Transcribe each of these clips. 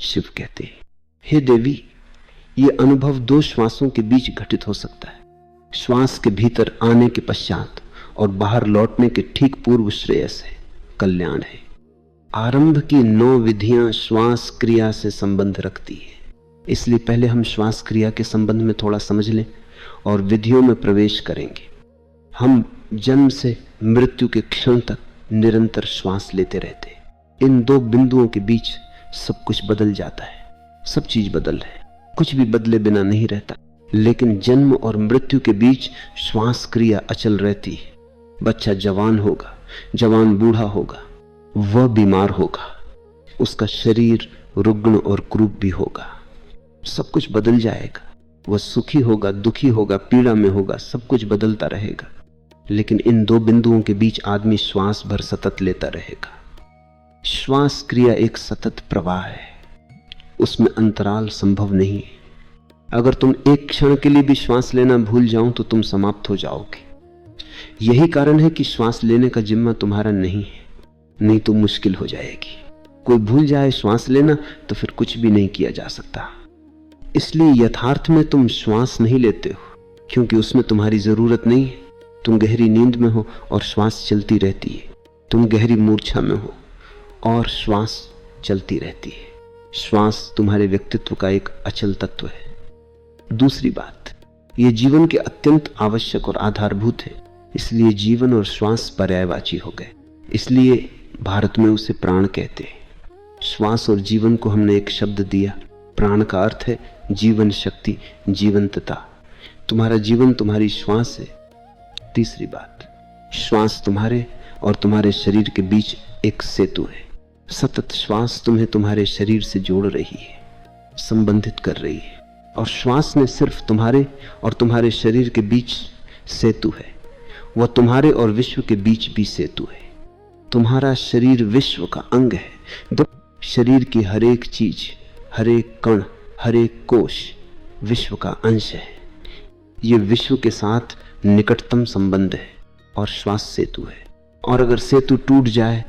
शिव कहते हैं, हे देवी, ये अनुभव 2 श्वासों के बीच घटित हो सकता है। श्वास के भीतर आने के पश्चात और बाहर लौटने के ठीक पूर्व श्रेयस है, कल्याण है। आरंभ की 9 विधियां श्वास क्रिया से संबंध रखती है, इसलिए पहले हम श्वास क्रिया के संबंध में थोड़ा समझ लें और विधियों में प्रवेश करेंगे। हम जन्म से मृत्यु के क्षण तक निरंतर श्वास लेते रहते हैं। इन 2 बिंदुओं के बीच सब कुछ बदल जाता है, सब चीज बदल है, कुछ भी बदले बिना नहीं रहता। लेकिन जन्म और मृत्यु के बीच श्वास क्रिया अचल रहती है। बच्चा जवान होगा, जवान बूढ़ा होगा, वह बीमार होगा, उसका शरीर रुग्ण और क्रूप भी होगा, सब कुछ बदल जाएगा। वह सुखी होगा, दुखी होगा, पीड़ा में होगा, सब कुछ बदलता रहेगा। लेकिन इन 2 बिंदुओं के बीच आदमी श्वास भर सतत लेता रहेगा। श्वास क्रिया एक सतत प्रवाह है, उसमें अंतराल संभव नहीं है। अगर तुम एक क्षण के लिए भी श्वास लेना भूल जाओ तो तुम समाप्त हो जाओगे। यही कारण है कि श्वास लेने का जिम्मा तुम्हारा नहीं है, नहीं तो मुश्किल हो जाएगी। कोई भूल जाए श्वास लेना तो फिर कुछ भी नहीं किया जा सकता। इसलिए यथार्थ में तुम श्वास नहीं लेते हो क्योंकि उसमें तुम्हारी जरूरत नहीं है। तुम गहरी नींद में हो और श्वास चलती रहती है। तुम गहरी मूर्छा में हो और श्वास चलती रहती है। श्वास तुम्हारे व्यक्तित्व का एक अचल तत्व है। दूसरी बात, यह जीवन के अत्यंत आवश्यक और आधारभूत है, इसलिए जीवन और श्वास पर्यायवाची हो गए। इसलिए भारत में उसे प्राण कहते हैं। श्वास और जीवन को हमने एक शब्द दिया। प्राण का अर्थ है जीवन शक्ति, जीवंतता। तुम्हारा जीवन तुम्हारी श्वास है। तीसरी बात, श्वास तुम्हारे और तुम्हारे शरीर के बीच एक सेतु है। सतत श्वास तुम्हें तुम्हारे शरीर से जोड़ रही है, संबंधित कर रही है। और श्वास ने सिर्फ तुम्हारे और तुम्हारे शरीर के बीच सेतु है, वह तुम्हारे और विश्व के बीच भी सेतु है। तुम्हारा शरीर विश्व का अंग है। शरीर की हर एक चीज, हर एक कण, हर एक कोश विश्व का अंश है। ये विश्व के साथ निकटतम संबंध है और श्वास सेतु है। और अगर सेतु टूट जाए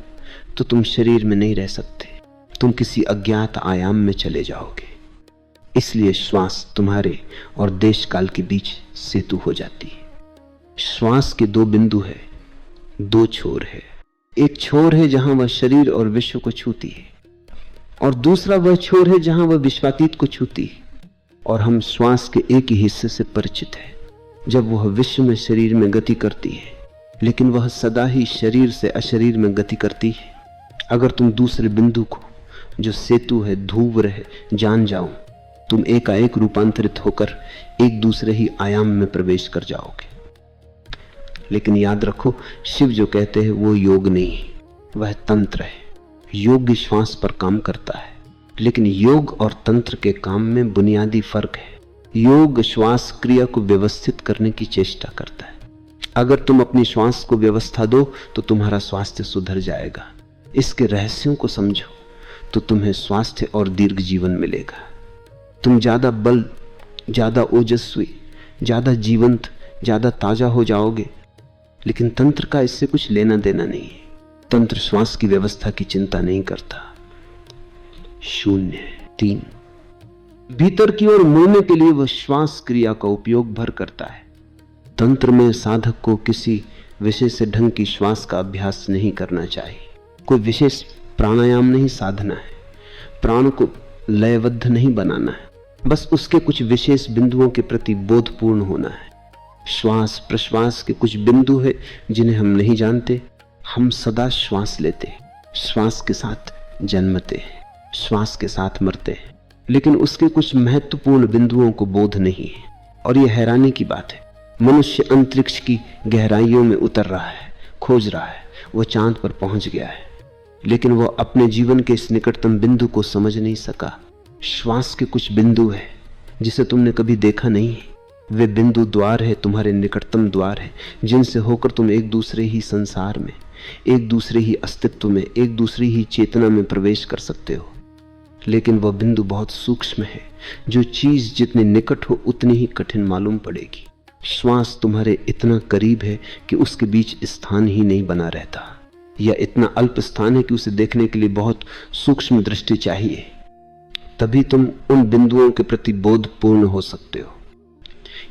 तो तुम शरीर में नहीं रह सकते, तुम किसी अज्ञात आयाम में चले जाओगे। इसलिए श्वास तुम्हारे और देश काल के बीच सेतु हो जाती है। श्वास के 2 बिंदु है, 2 छोर है। एक छोर है जहां वह शरीर और विश्व को छूती है, और दूसरा वह छोर है जहां वह विश्वातीत को छूती है। और हम श्वास के एक ही हिस्से से परिचित हैं। जब वह विश्व में शरीर में गति करती है, लेकिन वह सदा ही शरीर से अशरीर में गति करती है। अगर तुम दूसरे बिंदु को, जो सेतु है, धूवर है, जान जाओ, तुम एकाएक रूपांतरित होकर एक दूसरे ही आयाम में प्रवेश कर जाओगे। लेकिन याद रखो, शिव जो कहते हैं वो योग नहीं है, वह तंत्र है। योग श्वास पर काम करता है, लेकिन योग और तंत्र के काम में बुनियादी फर्क है। योग श्वास क्रिया को व्यवस्थित करने की चेष्टा करता है। अगर तुम अपनी श्वास को व्यवस्था दो तो तुम्हारा स्वास्थ्य सुधर जाएगा। इसके रहस्यों को समझो तो तुम्हें स्वास्थ्य और दीर्घ जीवन मिलेगा। तुम ज्यादा बल, ज्यादा ओजस्वी, ज्यादा जीवंत, ज्यादा ताजा हो जाओगे। लेकिन तंत्र का इससे कुछ लेना देना नहीं है। तंत्र श्वास की व्यवस्था की चिंता नहीं करता। 3 भीतर की ओर मुड़ने के लिए वह श्वास क्रिया का उपयोग भर करता है। तंत्र में साधक को किसी विशेष ढंग की श्वास का अभ्यास नहीं करना चाहिए। कोई विशेष प्राणायाम नहीं साधना है। प्राण को लयबद्ध नहीं बनाना है, बस उसके कुछ विशेष बिंदुओं के प्रति बोधपूर्ण होना है। श्वास प्रश्वास के कुछ बिंदु है जिन्हें हम नहीं जानते। हम सदा श्वास लेते हैं, श्वास के साथ जन्मते हैं, श्वास के साथ मरते हैं, लेकिन उसके कुछ महत्वपूर्ण बिंदुओं को बोध नहीं है। और यह हैरानी की बात है, मनुष्य अंतरिक्ष की गहराइयों में उतर रहा है, खोज रहा है, वह चांद पर पहुंच गया है, लेकिन वह अपने जीवन के इस निकटतम बिंदु को समझ नहीं सका। श्वास के कुछ बिंदु है जिसे तुमने कभी देखा नहीं है। वे बिंदु द्वार है, तुम्हारे निकटतम द्वार है, जिनसे होकर तुम एक दूसरे ही संसार में, एक दूसरे ही अस्तित्व में, एक दूसरी ही चेतना में प्रवेश कर सकते हो। लेकिन वह बिंदु बहुत सूक्ष्म है। जो चीज जितनी निकट हो उतनी ही कठिन मालूम पड़ेगी। श्वास तुम्हारे इतना करीब है कि उसके बीच स्थान ही नहीं बना रहता, या इतना अल्प स्थान है कि उसे देखने के लिए बहुत सूक्ष्म दृष्टि चाहिए। तभी तुम उन बिंदुओं के प्रति बोधपूर्ण हो सकते हो।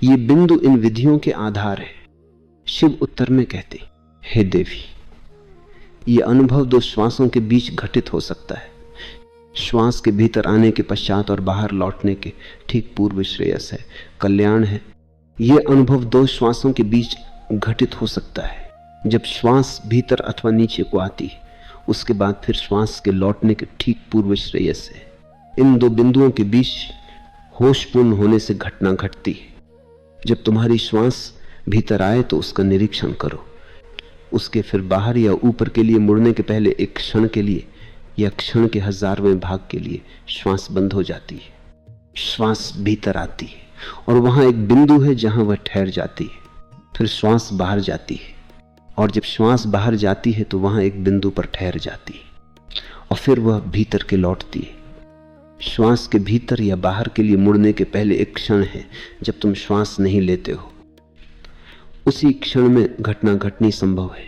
ये बिंदु इन विधियों के आधार है। शिव उत्तर में कहते, हे देवी, ये अनुभव 2 श्वासों के बीच घटित हो सकता है। श्वास के भीतर आने के पश्चात और बाहर लौटने के ठीक पूर्व श्रेयस है, कल्याण है। यह अनुभव 2 श्वासों के बीच घटित हो सकता है। जब श्वास भीतर अथवा नीचे को आती है, उसके बाद फिर श्वास के लौटने के ठीक पूर्व श्रेयस है। इन 2 बिंदुओं के बीच होशपूर्ण होने से घटना घटती है। जब तुम्हारी श्वास भीतर आए तो उसका निरीक्षण करो। उसके फिर बाहर या ऊपर के लिए मुड़ने के पहले एक क्षण के लिए या क्षण के 1000वें भाग के लिए श्वास बंद हो जाती है। श्वास भीतर आती है और वहां एक बिंदु है जहां वह ठहर जाती है। फिर श्वास बाहर जाती है और जब श्वास बाहर जाती है तो वहां एक बिंदु पर ठहर जाती है और फिर वह भीतर के लौटती है। श्वास के भीतर या बाहर के लिए मुड़ने के पहले एक क्षण है जब तुम श्वास नहीं लेते हो। उसी क्षण में घटना घटनी संभव है,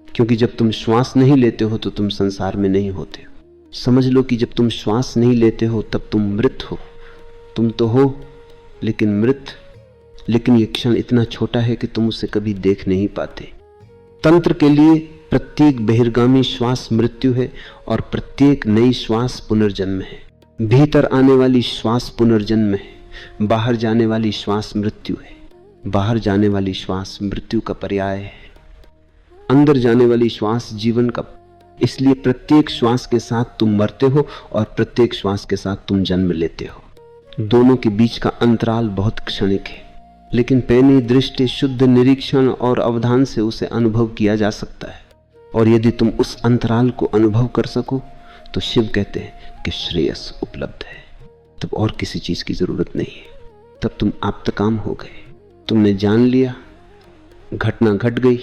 क्योंकि जब तुम श्वास नहीं लेते हो तो तुम संसार में नहीं होते हो। समझ लो कि जब तुम श्वास नहीं लेते हो तब तुम मृत हो। तुम तो हो लेकिन मृत, लेकिन ये क्षण इतना छोटा है कि तुम उसे कभी देख नहीं पाते। तंत्र के लिए प्रत्येक बहिर्गामी श्वास मृत्यु है और प्रत्येक नई श्वास पुनर्जन्म है। भीतर आने वाली श्वास पुनर्जन्म है, बाहर जाने वाली श्वास मृत्यु है। बाहर जाने वाली श्वास मृत्यु का पर्याय है, अंदर जाने वाली श्वास जीवन का। इसलिए प्रत्येक श्वास के साथ तुम मरते हो और प्रत्येक श्वास के साथ तुम जन्म लेते हो। दोनों के बीच का अंतराल बहुत क्षणिक है, लेकिन पैनी दृष्टि, शुद्ध निरीक्षण और अवधान से उसे अनुभव किया जा सकता है। और यदि तुम उस अंतराल को अनुभव कर सको तो शिव कहते हैं कि श्रेयस उपलब्ध है। तब और किसी चीज की जरूरत नहीं है। तब तुम आप्तकाम हो गए। तुमने जान लिया, घटना घट गई।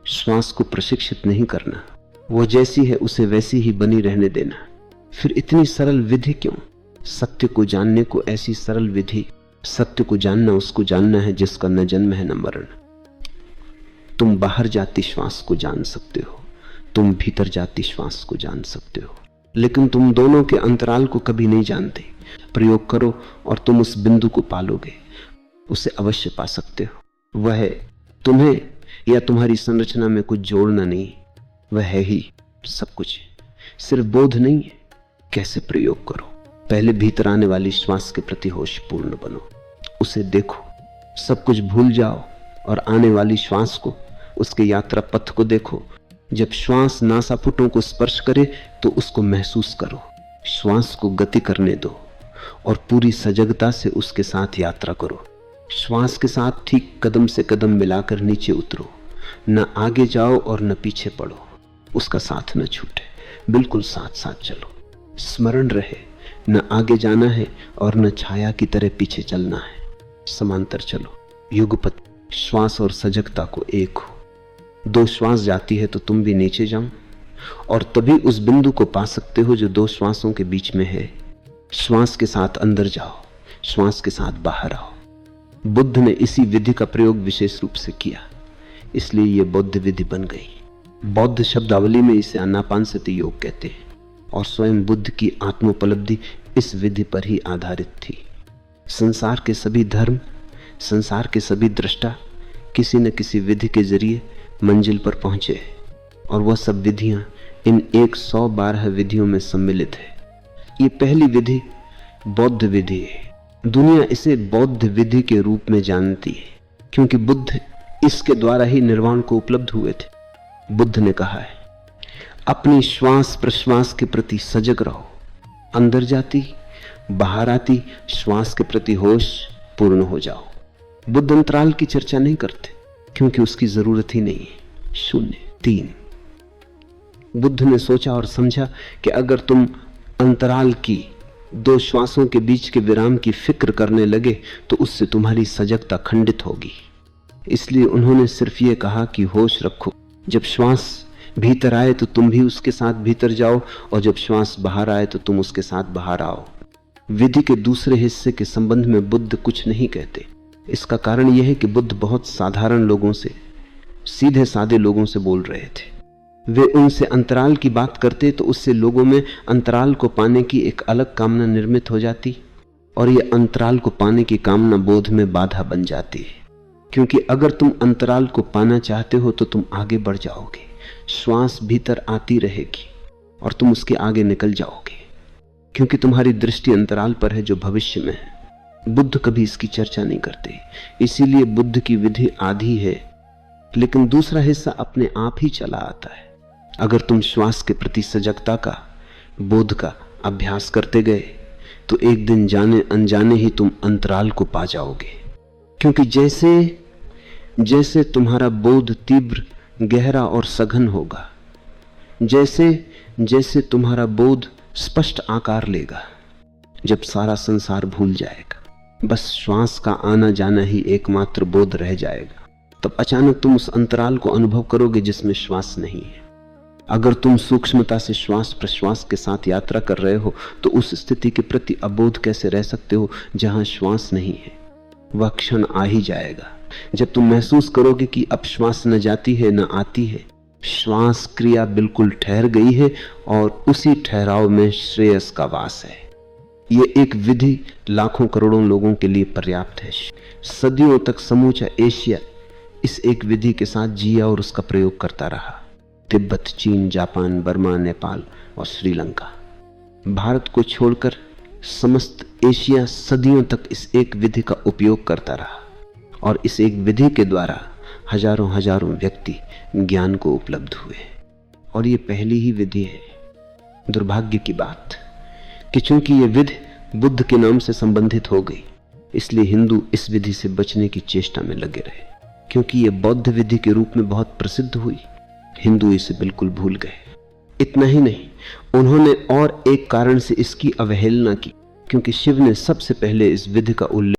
श्वास को प्रशिक्षित नहीं करना, वो जैसी है उसे वैसी ही बनी रहने देना। फिर इतनी सरल विधि क्यों? सत्य को जानने को ऐसी सरल विधि। सत्य को जानना उसको जानना है जिसका न जन्म है न मरण। तुम बाहर जाती श्वास को जान सकते हो, तुम भीतर जाती श्वास को जान सकते हो, लेकिन तुम दोनों के अंतराल को कभी नहीं जानते। प्रयोग करो और तुम उस बिंदु को पालोगे, उसे अवश्य पा सकते हो। वह है तुम्हें या तुम्हारी संरचना में कुछ जोड़ना नहीं, वह है ही सब कुछ। सिर्फ बोध नहीं है। कैसे प्रयोग करो? पहले भीतर आने वाली श्वास के प्रति होशपूर्ण बनो, उसे देखो, सब कुछ भूल जाओ और आने वाली श्वास को, उसके यात्रा पथ को देखो। जब श्वास नासापुटों को स्पर्श करे तो उसको महसूस करो। श्वास को गति करने दो और पूरी सजगता से उसके साथ यात्रा करो। श्वास के साथ ठीक कदम से कदम मिलाकर नीचे उतरो। न आगे जाओ और न पीछे पड़ो, उसका साथ न छूटे, बिल्कुल साथ साथ चलो। स्मरण रहे, न आगे जाना है और न छाया की तरह पीछे चलना है। समांतर चलो, युगपत। श्वास और सजगता को एक हो। 2 श्वास जाती है तो तुम भी नीचे जाओ और तभी उस बिंदु को पा सकते हो जो 2 श्वासों के बीच में है। श्वास के साथ अंदर जाओ, श्वास के साथ बाहर आओ। बुद्ध ने इसी विधि का प्रयोग विशेष रूप से किया, इसलिए यह बौद्ध विधि बन गई। बौद्ध शब्दावली में इसे आनापानसति योग कहते हैं और स्वयं बुद्ध की आत्मोपलब्धि इस विधि पर ही आधारित थी। संसार के सभी धर्म, संसार के सभी दृष्टा किसी न किसी विधि के जरिए मंजिल पर पहुंचे और वह सब विधियां इन 112 विधियों में सम्मिलित है। ये पहली विधि बौद्ध विधि है। दुनिया इसे बौद्ध विधि के रूप में जानती है क्योंकि बुद्ध इसके द्वारा ही निर्वाण को उपलब्ध हुए थे। बुद्ध ने कहा है, अपनी श्वास प्रश्वास के प्रति सजग रहो। अंदर जाती बाहर आती श्वास के प्रति होश पूर्ण हो जाओ। बुद्ध अंतराल की चर्चा नहीं करते क्योंकि उसकी जरूरत ही नहीं है। 0 3। बुद्ध ने सोचा और समझा कि अगर तुम अंतराल की 2 श्वासों के बीच के विराम की फिक्र करने लगे तो उससे तुम्हारी सजगता खंडित होगी। इसलिए उन्होंने सिर्फ ये कहा कि होश रखो। जब श्वास भीतर आए तो तुम भी उसके साथ भीतर जाओ और जब श्वास बाहर आए तो तुम उसके साथ बाहर आओ। विधि के दूसरे हिस्से के संबंध में बुद्ध कुछ नहीं कहते। इसका कारण यह है कि बुद्ध बहुत साधारण लोगों से, सीधे साधे लोगों से बोल रहे थे। वे उनसे अंतराल की बात करते तो उससे लोगों में अंतराल को पाने की एक अलग कामना निर्मित हो जाती, और ये अंतराल को पाने की कामना बोध में बाधा बन जाती है। क्योंकि अगर तुम अंतराल को पाना चाहते हो तो तुम आगे बढ़ जाओगे, श्वास भीतर आती रहेगी और तुम उसके आगे निकल जाओगे, क्योंकि तुम्हारी दृष्टि अंतराल पर है जो भविष्य में है। बुद्ध कभी इसकी चर्चा नहीं करते, इसीलिए बुद्ध की विधि आधी है, लेकिन दूसरा हिस्सा अपने आप ही चला आता है। अगर तुम श्वास के प्रति सजगता का, बोध का अभ्यास करते गए तो एक दिन जाने अनजाने ही तुम अंतराल को पा जाओगे। क्योंकि जैसे जैसे तुम्हारा बोध तीव्र, गहरा और सघन होगा, जैसे जैसे तुम्हारा बोध स्पष्ट आकार लेगा, जब सारा संसार भूल जाएगा, बस श्वास का आना जाना ही एकमात्र बोध रह जाएगा, तब अचानक तुम उस अंतराल को अनुभव करोगे जिसमें श्वास नहीं है। अगर तुम सूक्ष्मता से श्वास प्रश्वास के साथ यात्रा कर रहे हो तो उस स्थिति के प्रति अबोध कैसे रह सकते हो जहां श्वास नहीं है? वह क्षण आ ही जाएगा जब तुम महसूस करोगे कि अब श्वास न जाती है न आती है, श्वास क्रिया बिल्कुल ठहर गई है और उसी ठहराव में श्रेयस का वास है। ये एक विधि लाखों करोड़ों लोगों के लिए पर्याप्त है। सदियों तक समूचा एशिया इस एक विधि के साथ जिया और उसका प्रयोग करता रहा। तिब्बत, चीन, जापान, बर्मा, नेपाल और श्रीलंका, भारत को छोड़कर समस्त एशिया सदियों तक इस एक विधि का उपयोग करता रहा, और इस एक विधि के द्वारा हजारों हजारों व्यक्ति ज्ञान को उपलब्ध हुए। और ये पहली ही विधि है। दुर्भाग्य की बात कि चूंकि ये विधि बुद्ध के नाम से संबंधित हो गई, इसलिए हिंदू इस विधि से बचने की चेष्टा में लगे रहे। क्योंकि ये बौद्ध विधि के रूप में बहुत प्रसिद्ध हुई, हिंदू इसे बिल्कुल भूल गए। इतना ही नहीं, उन्होंने और एक कारण से इसकी अवहेलना की, क्योंकि शिव ने सबसे पहले इस विधि का उल्लेख